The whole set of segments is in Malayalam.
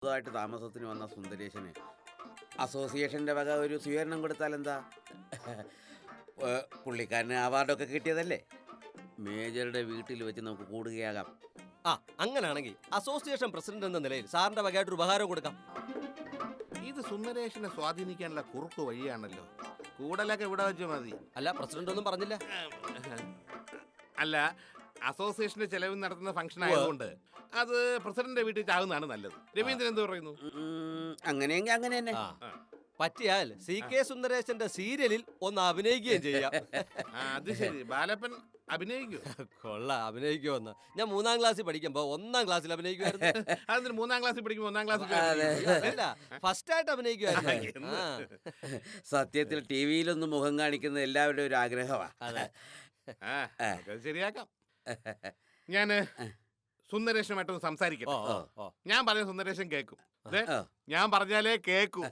പുതുതായിട്ട് താമസത്തിന് വന്ന സുന്ദരേശന് അസോസിയേഷൻ്റെ വക ഒരു സ്വീകരണം കൊടുത്താൽ എന്താ? പുള്ളിക്കാരന് അവാർഡൊക്കെ കിട്ടിയതല്ലേ. മേജറുടെ വീട്ടിൽ വെച്ച് നമുക്ക് കൂടുകയാകാം. ആ അങ്ങനെയാണെങ്കിൽ അസോസിയേഷൻ പ്രസിഡന്റ് എന്ന നിലയിൽ സാറിന്റെ വകയായിട്ട് ഒരു ഉപഹാരം കൊടുക്കാം. ഇത് സുന്ദരേശനെ സ്വാധീനിക്കാനുള്ള കുറുക്ക് വഴിയാണല്ലോ. കൂടലൊക്കെ ഇവിടെ വെച്ച് മതി. അല്ല, പ്രസിഡന്റ് ഒന്നും പറഞ്ഞില്ല. അല്ല, അസോസിയേഷന്റെ ചെലവിൽ നടത്തുന്ന ഫംഗ്ഷൻ ആയതുകൊണ്ട് അത് പ്രസിഡന്റിന്റെ വീട്ടിൽ ചാകുന്നതാണ് നല്ലത്. രവീന്ദ്രൻ എന്ത് പറയുന്നു? അങ്ങനെയെങ്കിൽ അങ്ങനെ തന്നെ. പറ്റിയാൽ CK സുന്ദരേശന്റെ സീരിയലിൽ ഒന്ന് അഭിനയിക്കുകയും ചെയ്യാം. അത് ശരി, ബാലപ്പൻ അഭിനയിക്കൂ? കൊള്ളാം, അഭിനയിക്കുമെന്ന്. ഞാൻ 3ാം ക്ലാസ്സിൽ പഠിക്കുമ്പോ 1ാം ക്ലാസ്സിൽ അഭിനയിക്കുമായിരുന്നു. അതെന്തിന് 3ാം ക്ലാസ്സിൽ പഠിക്കുമ്പോൾ 1ാം ക്ലാസ്സിൽ അല്ല, ഫസ്റ്റ് ആയിട്ട് അഭിനയിക്കുമായിരുന്നു. സത്യത്തിൽ ടിവിയിലൊന്നും മുഖം കാണിക്കുന്ന എല്ലാവരുടെയും ഒരു ആഗ്രഹമാണ്. ശരിയാക്കാം. ഞാന് സുന്ദരേഷനുമായിട്ടൊന്ന് സംസാരിക്കാം. ഞാൻ പറഞ്ഞ സുന്ദരേഷൻ കേൾക്കും. ഞാൻ പറഞ്ഞാലേ കേൾക്കൂ.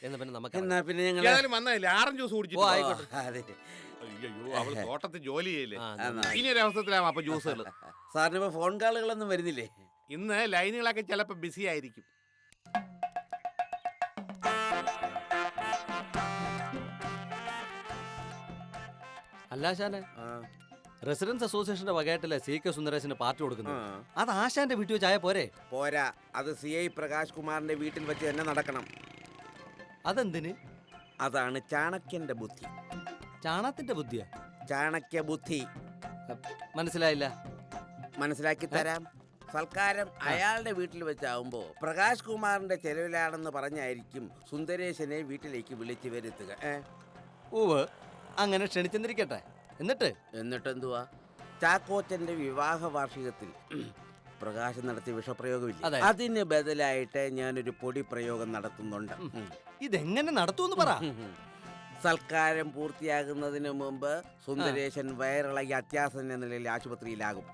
എന്നാ പിന്നെ നമുക്ക് ഏതായാലും വന്നതല്ലേ, ആറഞ്ച് ജ്യൂസ് കുടിച്ചിട്ട്. അയ്യോ, അവള് തോട്ടത്തിൽ ജോലി ചെയ്യില്ലേ, ഇനി ഒരു അവസരത്തിലാവും അപ്പൊ ജ്യൂസുകൾ. സാറിന് ഫോൺ കോളുകളൊന്നും വരുന്നില്ലേ? ഇന്ന് ലൈനുകളൊക്കെ ചിലപ്പോ ബിസി ആയിരിക്കും. അല്ല ആശാനെ, റെസിഡൻസ് അസോസിയേഷന്റെ വകയായിട്ടല്ലേ CK സുന്ദരേശന് പാർട്ടി കൊടുക്കുന്നത്? അത് ആശാന്റെ വീട്ടിൽ വെച്ചായ പോരെ? പോരാ, അത് CI പ്രകാശ് കുമാറിന്റെ വീട്ടിൽ വെച്ച് തന്നെ നടക്കണം. അതെന്തിന്? അതാണ് ചാണക്യന്റെ ബുദ്ധി. ചാണത്തിന്റെ ബുദ്ധിയാ? ചാണക്യ ബുദ്ധി മനസ്സിലായില്ല. മനസ്സിലാക്കി തരാം. സൽക്കാരം അയാളുടെ വീട്ടിൽ വെച്ചാവുമ്പോ പ്രകാശ് കുമാറിന്റെ ചെലവിലാണെന്ന് പറഞ്ഞായിരിക്കും സുന്ദരേശനെ വീട്ടിലേക്ക് വിളിച്ചു വരുത്തുക. ഊവ്, അങ്ങനെ ക്ഷണിച്ചെന്നിരിക്കട്ടെ. എന്നിട്ടെന്തുവാ, ചാക്കോച്ചന്റെ വിവാഹ വാർഷികത്തിൽ പ്രകാശം നടത്തിയ വിഷപ്രയോഗമില്ല, അതിന് ബദലായിട്ട് ഞാനൊരു പൊടി പ്രയോഗം നടത്തുന്നുണ്ട്. ഇതെങ്ങനെ നടത്തുമെന്ന് പറ. സൽക്കാരം പൂർത്തിയാകുന്നതിന് മുമ്പ് സുന്ദരേശൻ വയറിളകി അത്യാസന്ന നിലയിൽ ആശുപത്രിയിലാകും.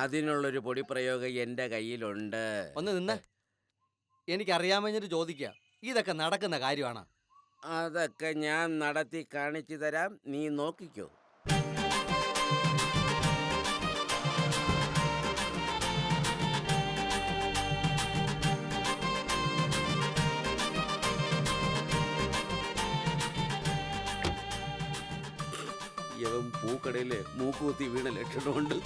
അതിനുള്ളൊരു പൊടി പ്രയോഗം എന്റെ കയ്യിലുണ്ട്. ഒന്ന് നിന്ന്, എനിക്കറിയാമെന്നൊരു ചോദിക്കുക, ഇതൊക്കെ നടക്കുന്ന കാര്യമാണ്? അതൊക്കെ ഞാൻ നടത്തി കാണിച്ചു തരാം, നീ നോക്കിക്കോ. ഇവൻ പൂക്കടയില് മൂക്കുകുത്തി വീണ ലക്ഷണമുണ്ട്.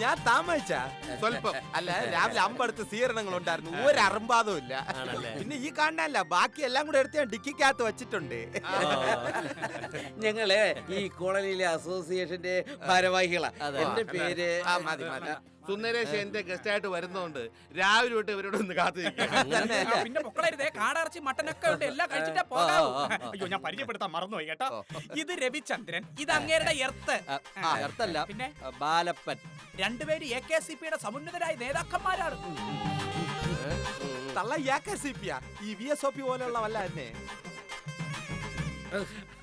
ഞാൻ താമസിച്ച സ്വല്പം അല്ല, രാവിലെ 50 സ്വീകരണങ്ങൾ ഉണ്ടായിരുന്നു, ഒരു അറുമ്പാദവും ഇല്ല. പിന്നെ ഈ കാണാനല്ല, ബാക്കി എല്ലാം കൂടെ എടുത്ത് ഞാൻ ഡിക്കിക്കകത്ത് വെച്ചിട്ടുണ്ട്. ഞങ്ങള് ഈ കോളനിയിലെ അസോസിയേഷന്റെ ഭാരവാഹികളാ. എന്റെ പേര് സുന്ദരേശ് എന്റെ ഗസ്റ്റ് ആയിട്ട് വരുന്നോണ്ട് രാവിലെ തൊട്ട് ഇവരോട് ഒന്ന് കാത്തിരിക്കാം. പിന്നെ മക്കളെ കാടറച്ചി മട്ടനൊക്കെ ഉണ്ട്, എല്ലാം കഴിച്ചിട്ടേ പോകാവൂ. അയ്യോ, ഞാൻ പരിചയപ്പെടുത്താൻ മറന്നുപോയി കേട്ടോ. ഇത് രവിചന്ദ്രൻ, ഇത് അങ്ങേരുടെ എർത്തല്ല, പിന്നെ ബാലപ്പൻ. രണ്ടുപേര് AKCP-യുടെ സമുന്നതരായ നേതാക്കന്മാരാണ്. തള്ള AKCP-യാ? ഈ VSOP പോലെയുള്ള വല്ല തന്നെ?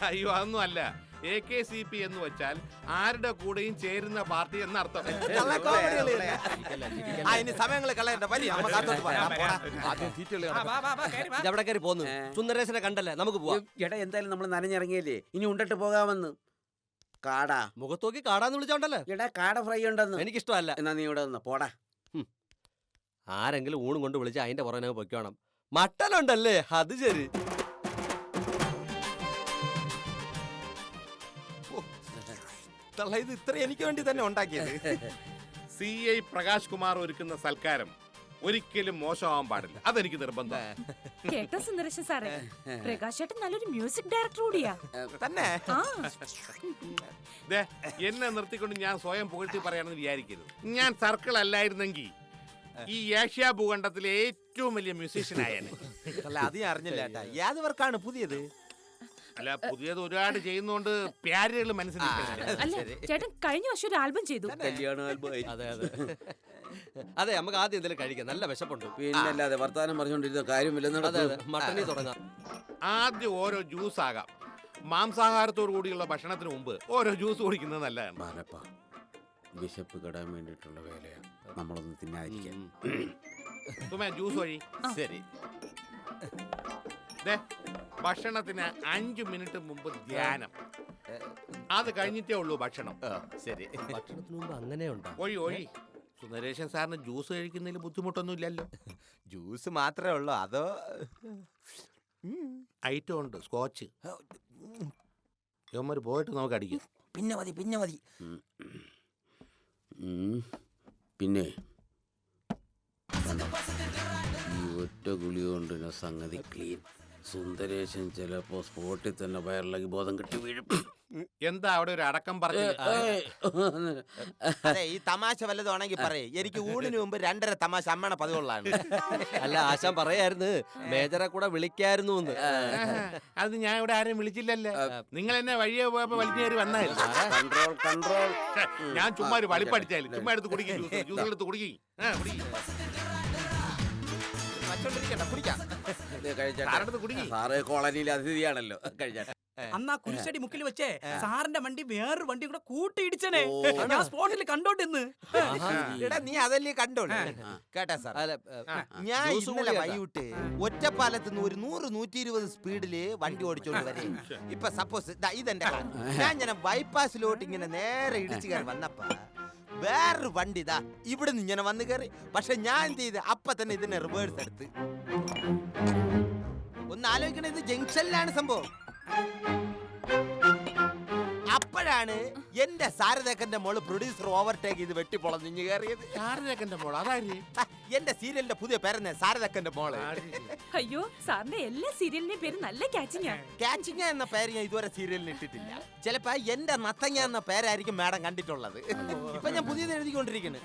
അയ്യോ, അതൊന്നും അല്ല. AKCP എന്ന് വെച്ചാൽ ആരുടെ കൂടെയും ചേരുന്ന പാർട്ടി എന്നർത്ഥം. സമയങ്ങളെ കളയണ്ട, എവിടെ കയറി പോന്നു? സുന്ദരേശനെ കണ്ടല്ലേ, നമുക്ക് പോവാം. എടാ, എന്തായാലും നമ്മൾ നനഞ്ഞിറങ്ങിയല്ലേ, ഇനി ഉണ്ടിട്ട് പോകാമെന്ന്. കാടാ മുഖത്തോക്കി കാടാന്ന് വിളിച്ചോണ്ടല്ലേ? എടാ, കാട ഫ്രൈ ഉണ്ടെന്ന്. എനിക്കിഷ്ടമല്ല. എന്നാ നീ ഇവിടെ നിന്ന് പോടാ. ആരെങ്കിലും ഊണും കൊണ്ട് വിളിച്ച് അതിന്റെ പുറകെ പൊയ്ക്കോണം. മട്ടനുണ്ടല്ലേ, അത് ശരി. തള്ള, ഇത് ഇത്ര എനിക്ക് വേണ്ടി തന്നെ ഉണ്ടാക്കിയത്. CI പ്രകാശ് കുമാർ ഒരുക്കുന്ന സൽക്കാരം ഒരിക്കലും മോശമാവാൻ പാടില്ല, അതെനിക്ക് നിർബന്ധം. കേട്ടോ സുന്ദരേശൻ സാറേ, പ്രകാശ് ചേട്ടൻ നല്ലൊരു മ്യൂസിക് ഡയറക്ടർ കൂടിയാ. തന്നെ? എന്നെ നിർത്തിക്കൊണ്ട് ഞാൻ സ്വയം പുകഴ്ത്തി പറയാണെന്ന് വിചാരിക്കരുത്. ഞാൻ സർക്കിൾ അല്ലായിരുന്നെങ്കിൽ ഈ ഏഷ്യ ഭൂഖണ്ഡത്തിലെ ഏറ്റവും വലിയ മ്യൂസീഷ്യൻ ആയേനെ. അല്ല, അത് ഞാൻ അറിഞ്ഞില്ല. ഏത് വർക്കാണ് പുതിയത്? അല്ല, പുതിയത് ഒരുപാട് ചെയ്യുന്നോണ്ട് പ്യാരുകൾ മനസ്സിലാക്കില്ല. അല്ല, ചേട്ടൻ കഴിഞ്ഞ വർഷം ഒരു ആൽബം ചെയ്തു. കല്യാണ ആൽബം. അതെ അതെ അതെ, നമുക്ക് ആദ്യം എന്തെങ്കിലും കഴിക്കാം, നല്ല വിശപ്പുണ്ട്. പിന്നല്ലാതെ വർത്താനം പറഞ്ഞുകൊണ്ടിരുന്ന കാര്യമില്ലെന്ന്. മട്ടണിൽ തുടങ്ങാം. ആദ്യം ഓരോ ജ്യൂസ് ആകാം. മാംസാഹാരത്തോടു കൂടിയുള്ള ഭക്ഷണത്തിന് മുമ്പ് ഓരോ ജ്യൂസ് കുടിക്കുന്നത് നല്ലതാണ്. ബാലപ്പ, വിശപ്പ് കെടാൻ വേണ്ടിയിട്ടുള്ള വേലയാണ്, നമ്മളൊന്ന് തിന്നാതിരിക്കാൻ. ജ്യൂസ് വഴി. ശരി. ഭക്ഷണത്തിന് 5 മിനിറ്റ് മുമ്പ് ധ്യാനം, അത് കഴിഞ്ഞിട്ടേ ഉള്ളൂ ഭക്ഷണം. ശരി, ഭക്ഷണത്തിന് മുമ്പ് അങ്ങനെ ഉണ്ടോ? ഒഴി സുന്ദരേശൻ സാറിന് ജ്യൂസ് കഴിക്കുന്നതിൽ ബുദ്ധിമുട്ടൊന്നും ഇല്ലല്ലോ? ജ്യൂസ് മാത്രമേ ഉള്ളൂ, അതോ ഐറ്റം ഉണ്ട്, സ്കോച്ച്. ഇവന്മാർ പോയിട്ട് നമുക്ക് അടിക്കാം. പിന്നെ മതി. പിന്നെ ഈ ഒറ്റ ഗുളിക കൊണ്ട് സംഗതി ക്ലീൻ. സുന്ദരേശൻ ചിലപ്പോ സ്പോട്ടിൽ തന്നെ വയറിളകി ബോധം കിട്ടി വീഴും. എന്താ അവിടെ ഒരു അടക്കം പറഞ്ഞു? അതെ, ഈ തമാശ വല്ലതാണെങ്കിൽ പറയേ. എനിക്ക് ഊണിന് മുമ്പ് 2:30 തമാശ അമ്മണ പതിവുള്ളതാണ്. അല്ല, ആശാൻ പറയായിരുന്നു മേജറെ കൂടെ വിളിക്കായിരുന്നു എന്ന്. അത് ഞാൻ ഇവിടെ ആരെയും വിളിച്ചില്ലല്ലേ. നിങ്ങൾ എന്നെ വഴിയെ പോയപ്പോ വലിഞ്ഞേറി വന്നായിരുന്നു. കൺട്രോൾ. ഞാൻ ചുമ്മാ ഒരു വളിപ്പടിച്ചാലും ചുമ്മാ എടുത്ത് കുടിക്കും. ജ്യൂസ് എടുത്ത് കുടിക്കും. സാറ് കോളനിയിൽ അതിഥിയാണല്ലോ, കഴിച്ചാട്ടെ. അന്ന് ആ കുരിശടി മുക്കിൽ വെച്ചേ സാറിന്റെ വണ്ടി വേറൊരു വണ്ടി കൂടെ കൂട്ടിയിടിച്ചനെ. ഞാൻ സ്പോട്ടിൽ കണ്ടോണ്ടിന്ന്. എടാ, നീ അതല്ലേ കണ്ടോളൂ. കേട്ടാ സാർ, ഞാൻ ഇന്നലെ വൈകിട്ട് ഒറ്റപ്പാലത്ത് നിന്ന് ഒരു 100-120 സ്പീഡില് വണ്ടി ഓടിച്ചോണ്ട് വരെ. ഇപ്പൊ സപ്പോസ് ഇതെന്റെ കാർ. ഞാൻ ബൈപ്പാസിലോട്ട് ഇങ്ങനെ നേരെ ഇടിച്ചു കയറി വന്നപ്പ വേറൊരു വണ്ടി ഇതാ ഇവിടുന്ന് ഇങ്ങനെ വന്ന് കയറി. പക്ഷെ ഞാൻ എന്ത് ചെയ്ത് അപ്പൊ തന്നെ ഇതിനെ റിവേഴ്സ് എടുത്ത്. ഒന്ന് ആലോചിക്കണേ, ഇത് ജംഗ്ഷനിലാണ് സംഭവം. അപ്പോഴാണ് എന്റെ സാരഥേക്കന്റെ മോള് പ്രൊഡ്യൂസർ ഓവർടേക്ക് ചെയ്ത് വെട്ടിപ്പൊളഞ്ഞു കയറിയത്. ശാരദാക്കന്റെ മോൾ അതാര്? എന്റെ സീരിയലിന്റെ പുതിയ പേരെന്നെ സാരഥേക്കന്റെ മോള്. അയ്യോ, സാറിന്റെ എല്ലാ സീരിയലിന്റെയും പേര് നല്ല ക്യാച്ചിങ്ങാ. കാച്ചിങ്ങ എന്ന പേര് ഞാൻ ഇതുവരെ സീരിയലിന് ഇട്ടിട്ടില്ല. ചിലപ്പോ എന്റെ നത്തങ്ങ എന്ന പേരായിരിക്കും മാഡം കണ്ടിട്ടുള്ളത്. ഇപ്പൊ ഞാൻ പുതിയത് എഴുതിക്കൊണ്ടിരിക്കുന്നത്.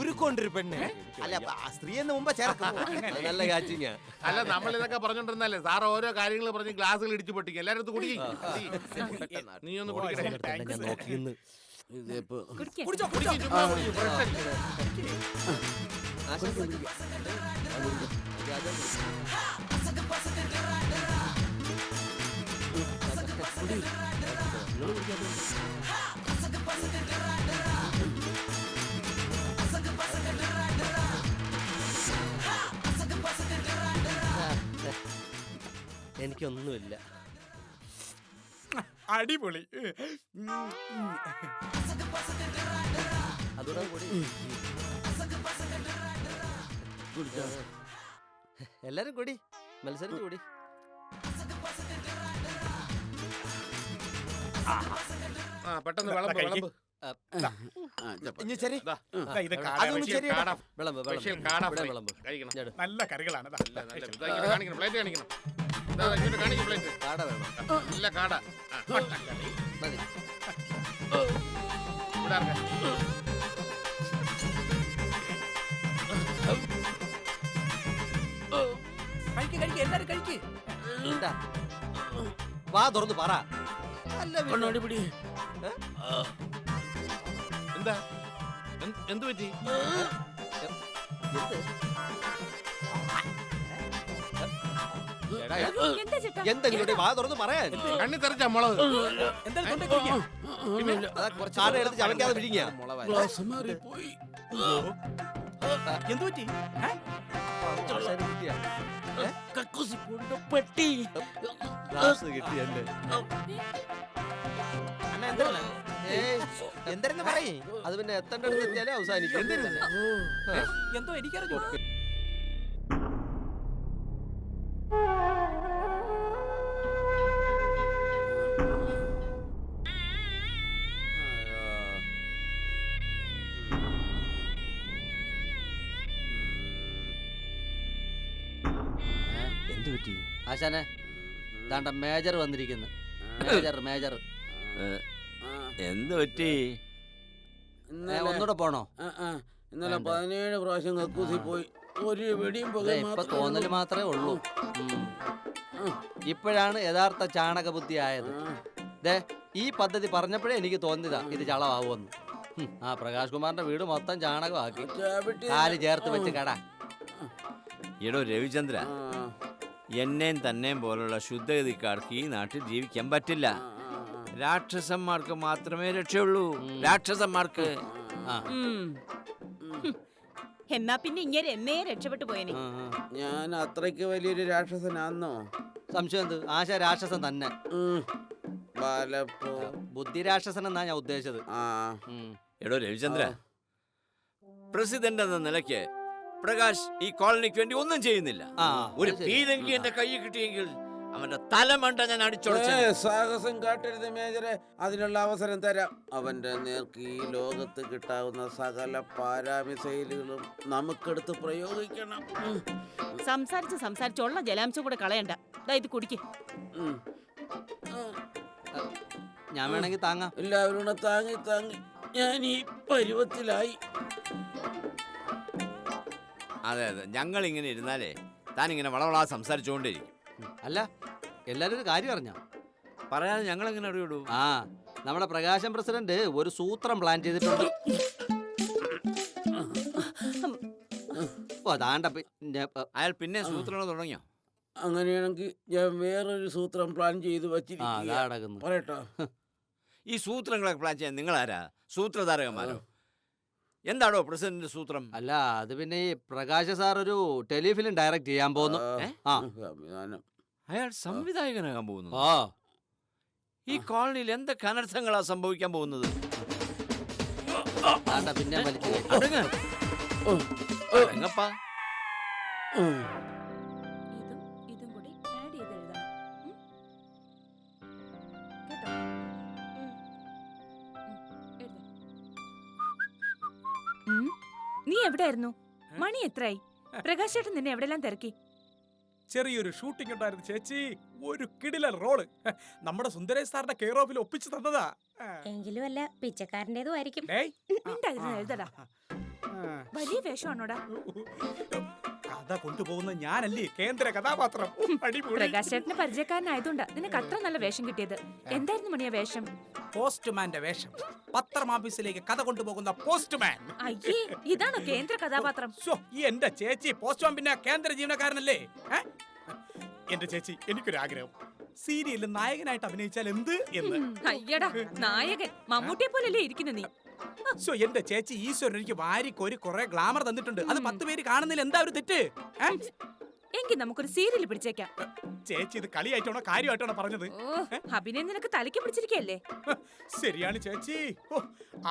ഉരുക്കൊണ്ടൊരു പെണ്ണ്. അല്ല, സ്ത്രീ എന്ന് മുമ്പ് ചേർക്കും. നല്ല കാച്ചിങ്ങ. അല്ല, നമ്മൾ ഇതൊക്കെ പറഞ്ഞോണ്ടിരുന്നല്ലേ സാർ ഓരോ കാര്യങ്ങൾ പറഞ്ഞ് ഗ്ലാസുകൾ ഇടിച്ചു പൊട്ടിക്കും. എല്ലാരും അടുത്ത് കുടിക്കും. നീ ഒന്ന് കുടിക്കട്ടെ. ഞാൻ നോക്കിന്ന്. ഇതിപ്പോ കുടിച്ചോ. ചുമ്മാ കുടിക്കും. ഫ്രഷ് അല്ലേ? എനിക്കൊന്നുമില്ല. അടിപൊളി. അതുകൂടെ കൂടി എല്ലാരും കൂടി മത്സരിച്ച് കൂടി. പെട്ടെന്ന് വിളമ്പ്. ഇനി ശരി, ഇത് അതൊന്ന് ശരി. വിളമ്പ് സ്പെഷ്യൽ കാട ഫ്രൈ വിളമ്പ്. കഴിക്കണം. നല്ല കറികളാണ്. കാണിക്കണം, പ്ലേറ്റ് കാണിക്കണം. കാണിക്കും പ്ലേറ്റ്. കാട വേണം. നല്ല കാട. മതി. ഇവിടെ ഇറങ്ങ്. കഴിക്ക് എല്ലാരും കഴിക്ക്. എന്താ? വാ തുറന്ന് പറ. കണ്ണാടി പിടി. എന്താ? എന്ത് പറ്റി? എന്താ ചേട്ടാ? എന്തെങ്കിലും വാ തുറന്ന് പറയാൻ. കണ്ണി തെറിച്ച മുളക്. എന്തായാലും തൊണ്ടേ കുടിക്കാം. അതാ കുറച്ച് കാട എടുത്ത് ചവയ്ക്കാതെ വിഴിഞ്ഞ. പോയി. എന്ത് പറ്റി? കക്കൂസി കൊണ്ട് പെട്ടി. കിട്ടി എന്റെ. എന്തായിരുന്നു പറയേ? അത് പിന്നെ എത്തേണ്ടടുത്ത് എത്തിയാലേ അവസാനിക്കും. എന്തോ എനിക്കറിഞ്ഞു. എന്ത് പറ്റി? ആശാനെ, ദാണ്ട മേജർ വന്നിരിക്കുന്നു. മേജർ എന്ത് പറ്റി? ഒന്നുകൂടെ പോണോ? ഇന്നലെ 17 പ്രാവശ്യം കക്കൂസി പോയി. ഒരു വെടിയും ഇപ്പൊ തോന്നല് മാത്രമേ ഉള്ളൂ. ഇപ്പോഴാണ് യഥാർത്ഥ ചാണകബുദ്ധി ആയത്. ഈ പദ്ധതി പറഞ്ഞപ്പോഴേ എനിക്ക് തോന്നിയതാ ഇത് ചളമാവുമെന്ന്. ആ പ്രകാശ് കുമാറിന്റെ വീട് മൊത്തം ചാണകമാക്കി കാല് ചേർത്ത് വെച്ച് കട. എടോ രവിചന്ദ്ര, എന്നെയും തന്നെയും പോലുള്ള ശുദ്ധഗതിക്കാർക്ക് ഈ നാട്ടിൽ ജീവിക്കാൻ പറ്റില്ല. രാക്ഷസന്മാർക്ക് മാത്രമേ രക്ഷയുള്ളൂ. രാക്ഷസന്മാർക്ക്. എന്നാ പിന്നെ ഇങ്ങനെ എന്നേ രക്ഷപ്പെട്ടു പോയനെ. ഞാൻ അത്രയ്ക്ക് വലിയൊരു രാക്ഷസനാന്നോ? സംശയം എന്ത്? ആശ രാക്ഷസൻ തന്നെ. പലപ്പോ ബുദ്ധി രാക്ഷസൻ എന്നാ ഞാൻ ഉദ്ദേശിച്ചത്. എടോ രവിചന്ദ്ര, പ്രസിഡന്റ് എന്ന നിലയ്ക്ക് പ്രകാശ് ഈ കോളനിക്ക് വേണ്ടി ഒന്നും ചെയ്യുന്നില്ല. ആ, ഒരു അത് ശരി. പീരങ്കി എന്റെ കയ്യിൽ കിട്ടിയെങ്കിൽ അവന്റെ തലമണ്ട ഞാൻ അടിച്ചോളച്ചു. സാഹസം കാട്ടരുത് മേജറെ, അതിനുള്ള അവസരം തരാം. അവന്റെ നേർക്ക് ഈ ലോകത്ത് കിട്ടാവുന്ന സകല പാരാമിസൈലുകളും നമുക്കെടുത്ത് പ്രയോഗിക്കണം. സംസാരിച്ചുള്ള ജലാംശം കൂടെ കളയണ്ട. ഇത് കുടിക്ക്. ഞാൻ വേണമെങ്കിൽ താങ്ങാം. എല്ലാവരും കൂടെ താങ്ങി താങ്ങി ഞാൻ ഈ പരുവത്തിലായി. അതെ അതെ, ഞങ്ങൾ ഇങ്ങനെ ഇരുന്നാലേ താൻ ഇങ്ങനെ വളവളാ സംസാരിച്ചുകൊണ്ടിരിക്കും. അല്ല, എല്ലാരും ഒരു കാര്യം അറിഞ്ഞ പറയാതെ ഞങ്ങൾ എങ്ങനെ അറിയുള്ളൂ? ആ, നമ്മുടെ പ്രകാശം പ്രസിഡന്റ് ഒരു സൂത്രം പ്ലാൻ ചെയ്തിട്ടുണ്ട്. ഓ, അതാണ്ട അയാൾ പിന്നെ സൂത്രങ്ങൾ തുടങ്ങിയോ? അങ്ങനെയാണെങ്കിൽ ഞാൻ വേറൊരു സൂത്രം പ്ലാൻ ചെയ്ത് അതാ വച്ചിരിക്കുക. കിടക്കുന്നു. പറയട്ടോ. ഈ സൂത്രങ്ങളൊക്കെ പ്ലാൻ ചെയ്യാൻ നിങ്ങളാരാ? സൂത്രധാരകന്മാരോ? എന്താണോ പ്രസിഡന്റ് സൂത്രം? അല്ല, അത് പിന്നെ ഈ പ്രകാശ സാർ ഒരു ടെലിഫിലിം ഡയറക്റ്റ് ചെയ്യാൻ പോകുന്നു. ആ. സംവിധാനം. അയാൾ സംവിധായകനാകാൻ പോകുന്നു. ഓ, ഈ കോളനിയിൽ എന്തൊക്കെ അനർത്ഥങ്ങളാ സംഭവിക്കാൻ പോകുന്നത്? അതാണ്ട പിന്നെ വലിച്ചു കയറ്റി. അടങ്ങ്. അടങ്ങപ്പാ. ഇതും കൂടി ആഡ് ചെയ്ത് എഴുതണം. കേട്ടോ? നീ എവിടെയായിരുന്നു? മണി എത്രയായി? പ്രകാശ് ചേട്ടൻ നിന്നെ എവിടെല്ലാം തിരക്കി? ചെറിയൊരു ഷൂട്ടിംഗ് ഉണ്ടായിരുന്നു ചേച്ചി. ഒരു കിടിലൻ റോള് നമ്മുടെ സുന്ദരേഷ് സാറിന്റെ കെയർ ഓഫിൽ ഒപ്പിച്ചു തന്നതാ. എങ്കിലും അല്ല പിച്ചക്കാരൻ്റെതും ആയിരിക്കും. ഡേയ്, മിണ്ടാതിരുന്ന് എഴുതടാ. വലിയ വേഷമാണോടാ? കഥ കൊണ്ടുപോകുന്ന ഞാനല്ലേ കേന്ദ്ര കഥാപാത്രം. അടിപൊളി. പ്രകാശ് ചേട്ടന് പരിചയക്കാരനായതുകൊണ്ടാ നിനക്ക് അത്ര നല്ല വേഷം കിട്ടിയത്. എന്തായിരുന്നു മണിയ വേഷം? പോസ്റ്റ്മാന്റെ വേഷം. പത്രം ഓഫീസിലേക്ക് കഥ കൊണ്ടുപോകുന്ന പോസ്റ്റ്മാൻ. അയ്യേ, ഇതാണോ കേന്ദ്ര കഥാപാത്രം? ഈ എന്റെ ചേച്ചി പോസ്റ്റ്മാൻ പിന്നെ കേന്ദ്ര ജീവനക്കാരനല്ലേ? എന്റെ ചേച്ചി, എനിക്കൊരാഗ്രഹം, സീരിയലിൽ നായകനായിട്ട് അഭിനയിച്ചാൽ എന്ത് എന്ന്. അയ്യടാ, നായകൻ മമ്മൂട്ടിയെ പോലല്ലേ ഇരിക്കുന്നു നീ. എന്റെ ചേച്ചി, ഈശ്വരൻ എനിക്ക് വാരിക്കോരി കുറെ ഗ്ലാമർ തന്നിട്ടുണ്ട്. അത് 10 പേര് കാണുന്നതിൽ എന്താ ഒരു തെറ്റ്? എങ്കിൽ നമുക്കൊരു സീരിയൽ പിടിച്ചേക്കാം. ചേച്ചി ഇത് കളിയായിട്ടാണോ കാര്യമായിട്ടാണോ പറഞ്ഞത്? ഓ, അഭിനയം നിനക്ക് തലയ്ക്ക് പിടിച്ചിരിക്കല്ലേ? ശരിയാണ് ചേച്ചി.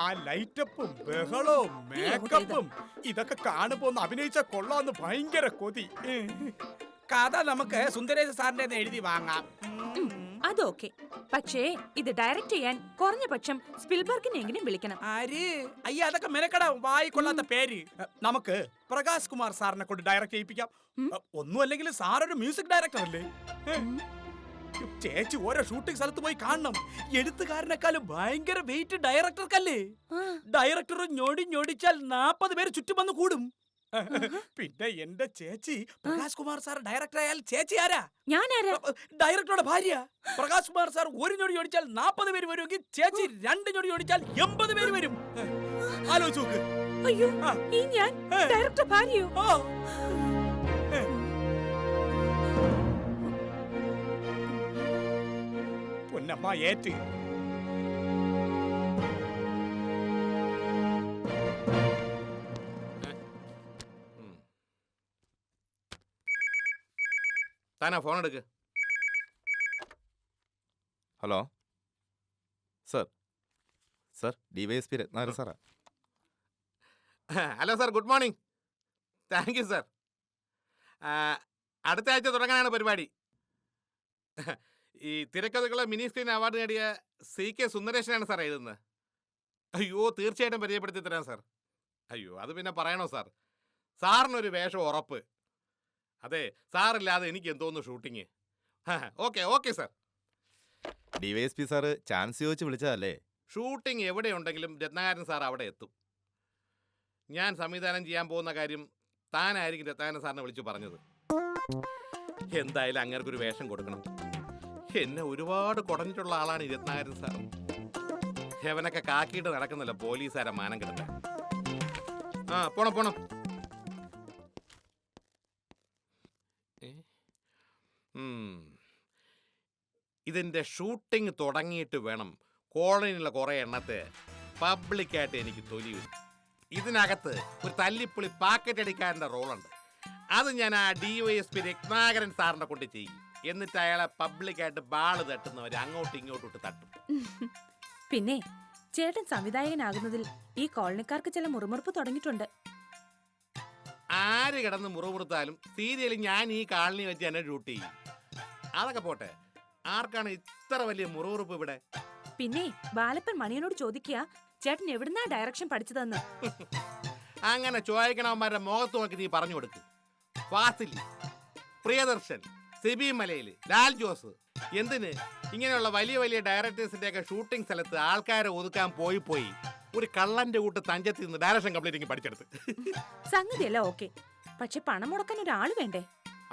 ആ ലൈറ്റപ്പും ബഹളവും മേക്കപ്പും ഇതൊക്കെ കാണുമ്പോ ഒന്ന് അഭിനയിച്ച കൊള്ളാന്ന് ഭയങ്കര കൊതി. കഥ നമുക്ക് സുന്ദരേശ സാറിന്റെ എഴുതി വാങ്ങാം. അതൊക്കെ, പക്ഷേ ഇത് ഡയറക്റ്റ് ചെയ്യാൻ കുറഞ്ഞ പക്ഷം സ്പിൽബർഗിനെങ്കിലും വിളിക്കണം. ആര്? അയ്യ, അതൊക്കെ മെനക്കട വായിക്കൊള്ളാത്ത പേര്. നമുക്ക് പ്രകാശ് കുമാർ സാറിനെ കൊണ്ട് ഡയറക്റ്റ് ചെയ്യിപ്പിക്കാം. ഒന്നും അല്ലെങ്കിൽ സാർ ഒരു മ്യൂസിക് ഡയറക്ടർ അല്ലേ? ചേച്ചി ഓരോ ഷൂട്ടിംഗ് സ്ഥലത്ത് പോയി കാണണം. എഴുത്തുകാരനെക്കാളും ഭയങ്കര വെയിറ്റ് ഡയറക്ടർക്കല്ലേ? ഡയറക്ടർ ഞൊടിച്ചാൽ 40 പേര് ചുറ്റും വന്ന് കൂടും. പിന്നെ എന്റെ ചേച്ചി പ്രകാശ് കുമാർ സാർ ഡയറക്ടർ ആയാൽ ചേച്ചി ആരാ? ഞാനാരാ? ഡയറക്ടറുടെ ഭാര്യ. പ്രകാശ് കുമാർ സാർ 1 ഞൊടി ഓടിച്ചാൽ 40 പേര് വരുമെങ്കിൽ ചേച്ചി 2 ഞൊടി ഓടിച്ചാൽ 80 പേര് വരും. ആലോചിച്ച് നോക്ക്. അയ്യോ, ഈ ഞാൻ ഡയറക്ടർ ഭാര്യയോ? പൊന്നമ്മ ഏറ്റ്. താനാ ഫോൺ എടുക്ക്. Hello sir, sir DYSP Ratnakaran സാറാ. Hello sir, good morning. Thank you sir. അടുത്ത ആഴ്ച തുടങ്ങാനാണ് പരിപാടി. ഈ തിരക്കഥകളെ മിനി സ്ക്രീൻ അവാർഡ് നേടിയ CK സുന്ദരേശനാണ് സാർ എഴുതുന്നത്. അയ്യോ, തീർച്ചയായിട്ടും പരിചയപ്പെടുത്തി തരാം സാർ. അയ്യോ, അത് പിന്നെ പറയണോ സാർ? സാറിനൊരു വേഷം ഉറപ്പ്. അതെ, സാറില്ലാതെ എനിക്ക് എന്തോന്നു shooting. Okay sir. DYSP sir chance ചോദിച്ച് വിളിച്ചതല്ലേ? ഷൂട്ടിംഗ് എവിടെയുണ്ടെങ്കിലും രത്നാകരൻ സാർ അവിടെ എത്തും. ഞാൻ സംവിധാനം ചെയ്യാൻ പോകുന്ന കാര്യം താനായിരിക്കും രത്നാകരൻ സാറിനെ വിളിച്ചു പറഞ്ഞത്. എന്തായാലും അങ്ങേർക്കൊരു വേഷം കൊടുക്കണം. എന്നെ ഒരുപാട് കുടഞ്ഞിട്ടുള്ള ആളാണ് ഈ രത്നാകരൻ സാർ. ഹെവനൊക്കെ കാക്കിയിട്ട് നടക്കുന്നില്ല പോലീസുകാരെ മാനം കിടക്കാൻ. പോണം. ഇതിൻ്റെ ഷൂട്ടിംഗ് തുടങ്ങിയിട്ട് വേണം കോളനിയിലുള്ള കുറേ എണ്ണത്തെ പബ്ലിക്കായിട്ട് എനിക്ക് തൊലിയും. ഇതിനകത്ത് ഒരു തല്ലിപ്പൊളി പാക്കറ്റ് അടിക്കാരൻ്റെ റോളുണ്ട്. അത് ഞാൻ ആ DYSP രത്നാകരൻ സാറിനെ കൊണ്ട് ചെയ്യും. എന്നിട്ട് അയാളെ പബ്ലിക്കായിട്ട് ബാള് തട്ടുന്നവർ അങ്ങോട്ടും ഇങ്ങോട്ടും ഇട്ട് തട്ടും. പിന്നെ ചേട്ടൻ സംവിധായകനാകുന്നതിൽ ഈ കോളനിക്കാർക്ക് ചില മുറുമുറുപ്പ് തുടങ്ങിയിട്ടുണ്ട്. ആര് കിടന്ന് മുറിവുറുത്താലും സീരിയൽ ഞാൻ ഈ കാളനി വെച്ച് തന്നെ ഡ്യൂട്ടി ചെയ്യും. അതൊക്കെ പോട്ടെ, ആർക്കാണ് ഇത്ര വലിയ മുറിവുറുപ്പ് ഇവിടെ? പിന്നെ ബാലപ്പൻ മണിയനോട് ചോദിക്കുക ചേട്ടൻ എവിടുന്നാ ഡയറക്ഷൻ പഠിച്ചതെന്ന്. അങ്ങനെ ചോദിക്കണവന്മാരുടെ മുഖത്ത് നോക്കി നീ പറഞ്ഞു കൊടുക്ക്. ഫാസിലി, പ്രിയദർശൻ, സിബി മലയിൽ, ലാൽ ജോസ്, എന്തിന് ഇങ്ങനെയുള്ള വലിയ വലിയ ഡയറക്ടേഴ്സിന്റെ ഒക്കെ ഷൂട്ടിംഗ് സ്ഥലത്ത് ആൾക്കാരെ ഒതുക്കാൻ പോയി ഒരു കള്ളന്റെ കൂട്ട് തഞ്ചത്തിൽ നിന്ന് ഡയറക്ഷൻ കംപ്ലീറ്റിംഗ് പഠിച്ചെടുത്ത്. സംഗതിയല്ല ഓക്കെ, പക്ഷെ പണം മുടക്കാൻ ഒരാള് വേണ്ടേ?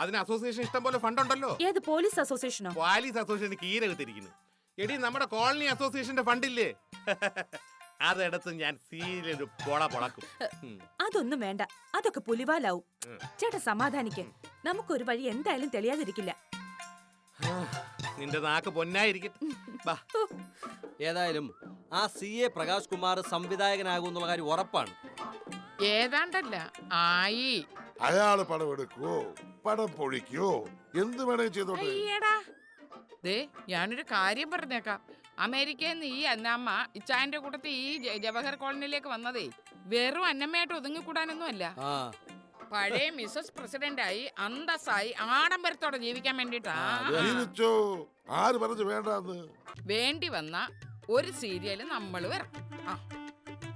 അതിന് അസോസിയേഷൻ ഇഷ്ടം പോലെ ഫണ്ട് ഉണ്ടല്ലോ. ഏത് പോലീസ് അസോസിയേഷനോ? പോലീസ് അസോസിയേഷൻ കീരെടുത്തിരിക്കുന്നു. എടി നമ്മുടെ കോളനി അസോസിയേഷന്റെ ഫണ്ടില്ലേ, അതെടുത്ത് ഞാൻ സീരിയൽ പൊളക്കും. അതൊന്നും വേണ്ട, അതൊക്കെ പുലിവാലാവും. ചേട്ടാ സമാധാനിക്ക്, നമുക്കൊരു വഴി എന്തായാലും തെളിയാതിരിക്കില്ല. നിന്റെ നാക്ക് പൊന്നായിരിക്കും. ഏതായാലും ആ CA പ്രകാശ് കുമാർ സംവിധായകനാകുന്നുള്ള കാര്യം ഉറപ്പാണ്. ഏതാണ്ടല്ല ആയി. അയാള് പടം എടുക്കുവോ, പടം പൊഴിക്കോ, എന്ത് വേണേ ചെയ്തോട്ടെ. ദേ ഞാനൊരു കാര്യം പറഞ്ഞേക്കാം. അമേരിക്കയിൽ നിന്ന് ഈ അന്നമ്മ ഇച്ചായന്റെ കൂട്ടത്തിൽ ഈ ജവഹർ കോളനിയിലേക്ക് വന്നതേ വെറും അന്നമ്മയായിട്ട് ഒതുങ്ങിക്കൂടാനൊന്നും അല്ല. പഴയ മിസസ് പ്രസിഡന്റായി അന്തസ്സായി ആഡംബരത്തോടെ ജീവിക്കാൻ വേണ്ടിട്ടാ. ആര് പറഞ്ഞു വേണ്ടെന്ന്? വേണ്ടി വന്ന ഒരു സീരിയല് നമ്മൾ വരണം.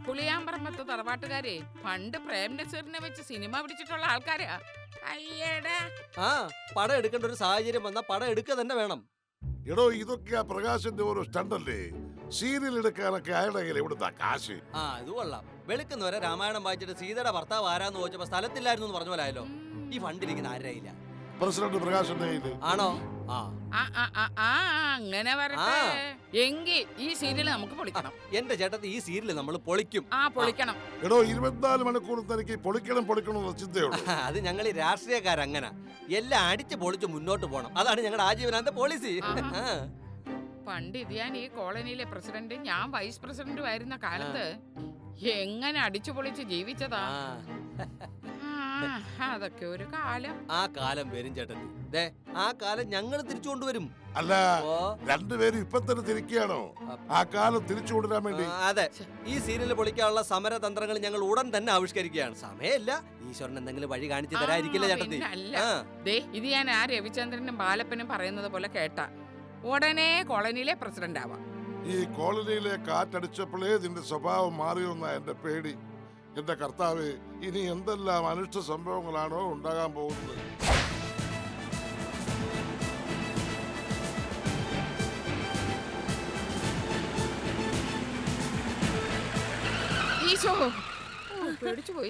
പുളിയാമ്പറമ്പത്ത് തറവാട്ടുകാരെ പണ്ട് പ്രേം നസീറിനെ വെച്ച് സിനിമ പിടിച്ചിട്ടുള്ള ആൾക്കാരാ. അയ്യടാ, പടം എടുക്കേണ്ട ഒരു സാഹചര്യം വന്നാ പടം എടുക്കുക തന്നെ വേണം. എടോ, ഇതൊക്കെ പ്രകാശിന്റെ ഓരോ സ്റ്റണ്ടല്ലേ. സീരിയൽ എടുക്കാനൊക്കെ അയാളുടെ കയ്യിൽ എവിടുന്നാ കാശ്? ഇത് കൊള്ളാം. വെളുക്കുന്നവരെ രാമായണം വായിച്ചിട്ട് സീതയുടെ ഭർത്താവ് ആരാന്ന് ചോദിച്ചപ്പോ സ്ഥലത്തില്ലായിരുന്നു എന്ന് പറഞ്ഞ പോലായല്ലോ. ഈ ഫണ്ടിരിക്കുന്ന ആരായില്ല. പ്രസിഡന്റ് പ്രകാശിന്റെ കയ്യില് ആണോ? അങ്ങനെ വരട്ടെ. എങ്കിൽ ഈ സീരിയൽ നമുക്ക് പൊളിക്കണം. എന്റെ ചേട്ടത്തി, ഈ സീരിയൽ നമ്മൾ പൊളിക്കും. പൊളിക്കണം. എടോ, 24 മണിക്കൂർ തനിക്ക് പൊളിക്കണം ചിന്തയുള്ളൂ. അത് ഞങ്ങൾ ഈ രാഷ്ട്രീയക്കാരങ്ങനെ എല്ലാം അടിച്ച് പൊളിച്ച് മുന്നോട്ട് പോകണം. അതാണ് ഞങ്ങളുടെ ആജീവനാന്ത പോളിസി. പണ്ട് ഇത് ഞാൻ ഈ കോളനിയിലെ പ്രസിഡന്റ്, ഞാൻ വൈസ് പ്രസിഡന്റും ആയിരുന്ന കാലത്ത് എങ്ങനെ അടിച്ചു പൊളിച്ച് ജീവിച്ചതാ. അതൊക്കെ ഒരു കാലം. ആ കാലം വരും ചേട്ടത്തി. ആ കാലം ഞങ്ങൾ തിരിച്ചു കൊണ്ടുവരും. അല്ല, രണ്ടുപേരും ഇപ്പൊ തന്നെ തിരിക്കുകയാണോ ആ കാലം തിരിച്ചു കൊണ്ടുവരാൻ വേണ്ടി? അതെ, ഈ സീരിയൽ പൊളിക്കാനുള്ള സമരതന്ത്രങ്ങൾ ഞങ്ങൾ ഉടൻ തന്നെ ആവിഷ്കരിക്കുകയാണ്. സമയമില്ല, ഈശ്വരൻ എന്തെങ്കിലും വഴി കാണിച്ചു തരാതിരിക്കില്ല ചേട്ടത്തി. ഇത് ഞാൻ ആ രവിചന്ദ്രനും ബാലപ്പനും പറയുന്നത് പോലെ കേട്ട ഉടനെ കോളനിയിലെ പ്രസിഡന്റ് ആവാം. ഈ കോളനിയിലെ കാറ്റടിച്ചപ്പോഴേ നിന്റെ സ്വഭാവം മാറിയെന്ന എന്റെ പേടി. എന്റെ കർത്താവേ, ഇനി എന്തെല്ലാം അനിഷ്ട സംഭവങ്ങളാണോ ഉണ്ടാകാൻ പോകുന്നത്?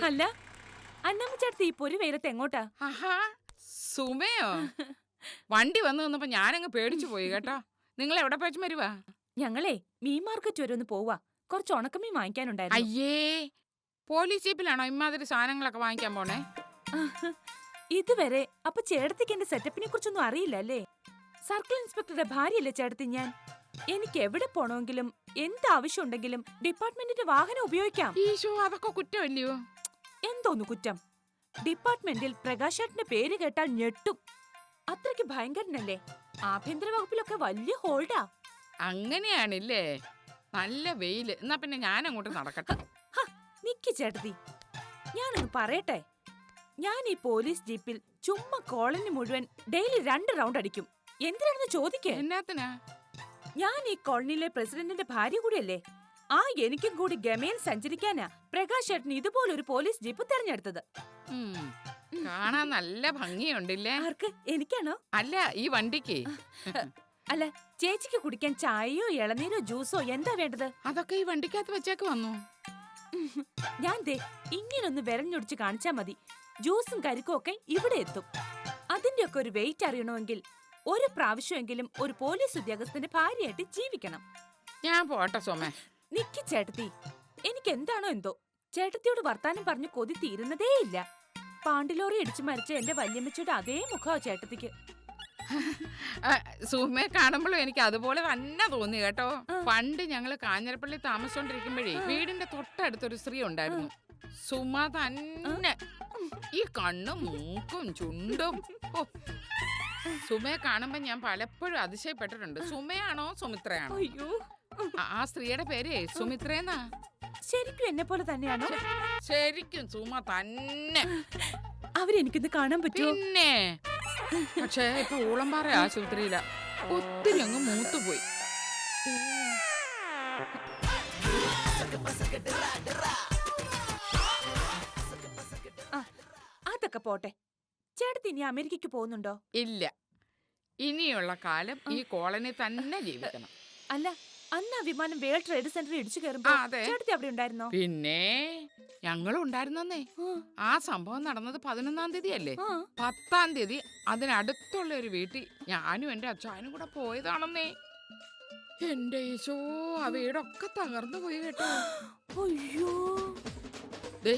അല്ല, അന്നമ്മ ചേട്ടത്തി ഈ പൊരി വെയിലത്ത് എങ്ങോട്ടാ? സുമയോ, വണ്ടി വന്നു വന്നപ്പോ ഞാനങ്ങ് പേടിച്ചു പോയി കേട്ടോ. നിങ്ങൾ എവിടെ പോയി വരുവാ? ഞങ്ങളെ മീൻ മാർക്കറ്റ് വരെ ഒന്ന് പോവാ, കുറച്ച് ഉണക്കമീൻ വാങ്ങിക്കാനുണ്ടായിരുന്നു. അയ്യേ, പോലീസ് ജീപ്പിലാണോ ഇമാതിരി സാധനങ്ങളൊക്കെ വാങ്ങിക്കാൻ പോണേ? ഇതുവരെ അപ്പൊ ചേട്ടത്തിക്ക് എന്റെ സെറ്റപ്പിനെ കുറിച്ചൊന്നും അറിയില്ല അല്ലേ? സർക്കിൾ ഇൻസ്പെക്ടറുടെ ഭാര്യയല്ലേ ചേട്ടത്തി ഞാൻ. എനിക്ക് എവിടെ പോണമെങ്കിലും എന്ത് ആവശ്യം ഉണ്ടെങ്കിലും ഡിപ്പാർട്ട്മെന്റിന്റെ വാഹനം ഉപയോഗിക്കാം. ഈശോ, അതൊക്കെ കുറ്റമല്ലയോ? എന്തോന്നു കുറ്റം? ഡിപ്പാർട്ട്മെന്റിൽ പ്രകാശേട്ടന്റെ പേര് കേട്ടാൽ ഞെട്ടും. അത്രയ്ക്ക് ഭയങ്കരനല്ലേ. ആഭ്യന്തര വകുപ്പിലൊക്കെ വലിയ ഹോൾഡാ. അങ്ങനെയാണില്ലേ? നല്ല വെയില്. എന്നാ പിന്നെ ഞാൻ അങ്ങോട്ട് നടക്കട്ടെ. നിക്ക് ചേട്ടത്തി, ഞാനൊന്ന് പറയട്ടെ. ഞാൻ ഈ പോലീസ് ജീപ്പിൽ ചുമ്മാ കോളനി മുഴുവൻ ഡെയിലി 2 റൗണ്ട് അടിക്കും. എന്തിനാണെന്ന് ചോദിക്കേ. എന്നാത്തിനാ? ഞാൻ ഈ കോളനിയിലെ പ്രസിഡന്റിന്റെ ഭാര്യ കൂടിയല്ലേ. എനിക്കും കൂടി ഗമയിൽ സഞ്ചരിക്കാനാ പ്രകാശ് ചേട്ടൻ ഇതുപോലൊരു പോലീസ് ജീപ്പ് തെരഞ്ഞെടുത്തത്. കാണാൻ നല്ല ഭംഗിയുണ്ടല്ലേ. ആർക്ക്? എനിക്കാണോ? അല്ല, ഈ വണ്ടിക്ക്. അല്ല, ചേച്ചിക്ക് കുടിക്കാൻ ചായയോ ഇളനീരോ ജ്യൂസോ എന്താ വേണ്ടത്? അതൊക്കെ ഈ വണ്ടിക്കകത്ത് വെച്ചേക്ക് വന്നു. ഞാൻ ദേ ഇങ്ങനൊന്ന് വിരഞ്ഞൊടിച്ച് കാണിച്ചാ മതി, ജ്യൂസും കരിക്കും ഒക്കെ ഇവിടെ എത്തും. അതിന്റെയൊക്കെ ഒരു വെയിറ്റ് അറിയണമെങ്കിൽ ഒരു പ്രാവശ്യമെങ്കിലും ഒരു പോലീസ് ഉദ്യോഗസ്ഥന്റെ ഭാര്യയായിട്ട് ജീവിക്കണം. ഞാൻ പോട്ടെ സോമേ. നിക്ക് ചേട്ടത്തി, എനിക്ക് എന്താണോ എന്തോ ചേട്ടത്തിയോട് വർത്താനം പറഞ്ഞ് കൊതി തീരുന്നതേ ഇല്ല. പാണ്ടിലോറി ഇടിച്ചു മരിച്ച എന്റെ വല്യമ്മച്ചിയുടെ അതേ മുഖമാ ചേട്ടത്തിക്ക്. സുമയെ കാണുമ്പോഴും എനിക്ക് അതുപോലെ തന്നെ തോന്നി കേട്ടോ. പണ്ട് ഞങ്ങള് കാഞ്ഞിരപ്പള്ളി താമസിച്ചോണ്ടിരിക്കുമ്പോഴേ വീടിന്റെ തൊട്ടടുത്തൊരു സ്ത്രീ ഉണ്ടായിരുന്നു. സുമ തന്നെ. ഈ കണ്ണും മൂക്കും ചുണ്ടും. സുമയെ കാണുമ്പോ ഞാൻ പലപ്പോഴും അതിശയപ്പെട്ടിട്ടുണ്ട്. സുമയാണോ സുമിത്രയാണോ? അയ്യോ, ആ സ്ത്രീയുടെ പേര് സുമിത്രേന്നാ. ശരിക്കും എന്നെ പോലെ തന്നെയാണോ? ശരിക്കും സുമ തന്നെ. അവരെനിക്കൊന്ന് കാണാൻ പറ്റുമോ? പിന്നെ പക്ഷേ ഇപ്പൊ ഊളംപാറ ആശുപത്രിയില, ഒത്തിരി അങ്ങ് മൂത്തുപോയി. അതൊക്കെ പോട്ടെ, ചേട്ടത്തി ഇനി അമേരിക്കക്ക് പോകുന്നുണ്ടോ? ഇല്ല, ഇനിയുള്ള കാലം ഈ കോളനി തന്നെ ജീവിക്കണം. അല്ല, അന്ന് ആ വിമാനം വേൾഡ് ട്രേഡ് സെന്ററിൽ ഇടിച്ചു കയറുമ്പോ ചേട്ടത്തി അവിടെ ഉണ്ടായിരുന്നോ? പിന്നെ ഞങ്ങളും ഉണ്ടായിരുന്നേ. ആ സംഭവം നടന്നത് 11-ാം തീയതി അല്ലേ? 10-ാം തീയതി അതിനടുത്തുള്ള ഒരു വീട്ടിൽ ഞാനും എന്റെ അച്ഛനും കൂടെ പോയതാണെന്നേ. എന്റെ ഈശോ, ആ വീടൊക്കെ തകർന്നു പോയി കേട്ടോ. അയ്യോ, ദേ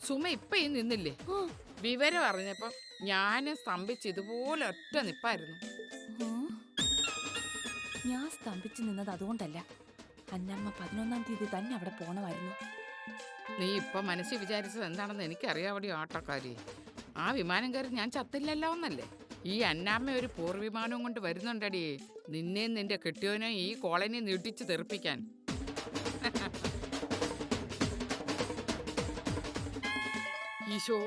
സുമ ഇപ്പൊ ഈ നിന്നില്ലേ, വിവരം അറിഞ്ഞപ്പം ഞാൻ സ്തംഭിച്ച് ഇതുപോലെ ഒറ്റ നിപ്പായിരുന്നു. ഞാൻ സ്തംഭിച്ചു നിന്നത് അതുകൊണ്ടല്ല, അന്നമ്മ 11-ാം തീയതി തന്നെ അവിടെ പോണമായിരുന്നു. നീ ഇപ്പൊ മനസ്സിൽ വിചാരിച്ചത് എന്താണെന്ന് എനിക്കറിയാവടി ആട്ടക്കാരി. ആ വിമാനം കയറി ഞാൻ ചത്തില്ലല്ലോ എന്നല്ലേ. ഈ അന്നാമ്മ ഒരു പോർവിമാനവും കൊണ്ട് വരുന്നുണ്ടടി, നിന്നെയും നിന്റെ കെട്ടിയോനെ ഈ കോളനി നീട്ടിച്ച് തെറിപ്പിക്കാൻ. ഈശോ,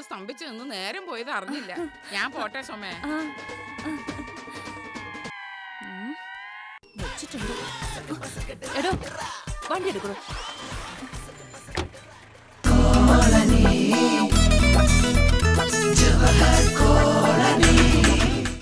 സ്തംഭിച്ച് നിന്ന് നേരം പോയത് അറിഞ്ഞില്ല. ഞാൻ പോട്ടെ സോമേ. വെച്ചിട്ടുണ്ട്. എടോ, വണ്ടി എടുക്കണോ?